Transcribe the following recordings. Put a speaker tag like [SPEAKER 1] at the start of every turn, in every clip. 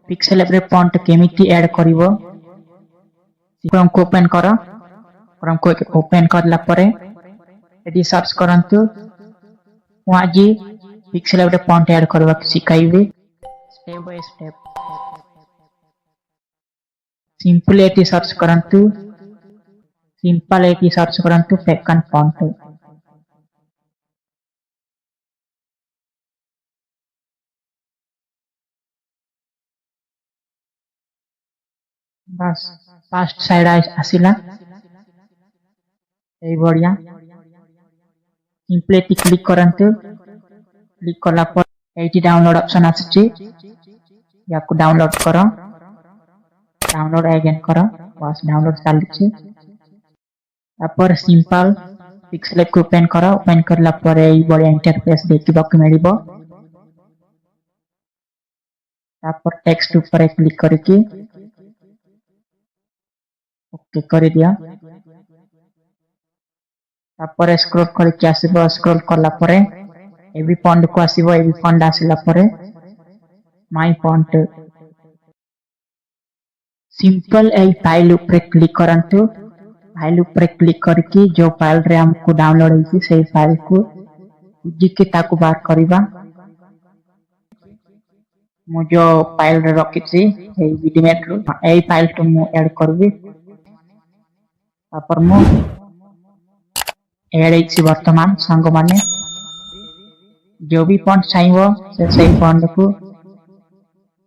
[SPEAKER 1] PixelLab रे font केमिति add करिवो क्रोम को ओपन करो क्रोम को ओपन करला परे एडी सर्च करंतु वाजी PixelLab रे फॉन्ट ऐड करबा सिखाइबे स्टेप बाय स्टेप सिंपल एटी सर्च करंतु सेकंड फॉन्ट बस फास्ट साइड आसिला ए बढ़िया सिंपल एटी क्लिक करंतु क्लिक करला पर एटी डाउनलोड ऑप्शन आछी याको डाउनलोड करो डाउनलोड अगेन करो बस डाउनलोड चलछि तापर सिंपल PixelLab को ओपन करो ओपन करला पर ए बढ़िया इंटरफेस देखिबाक मिलिबो तापर टेक्स्ट ऊपर क्लिक करके ओके कर दिया तापर स्क्रॉल करके आसीबो स्क्रॉल करला परे एबी फॉन्ट को आसीबो एबी फॉन्ट आसिला परे my font simple A file ऊपर क्लिक करंतु फाइल ऊपर क्लिक करके जो फाइल रे हमको डाउनलोड होई से फाइल को जिके ताको बाहर करबा मु जो फाइल रे रखी छी ए EasyMethod ए फाइल तो मु ऐड करबी तापर मु ऐड इछि वर्तमान संग माने जो भी फॉन्ट चाहिए से सही फॉन्ट को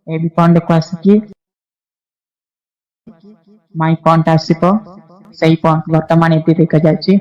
[SPEAKER 1] ए भी फॉन्ट को आसी माय फॉन्ट आसीबो सही फॉन्ट वर्तमान एते देखा जायछि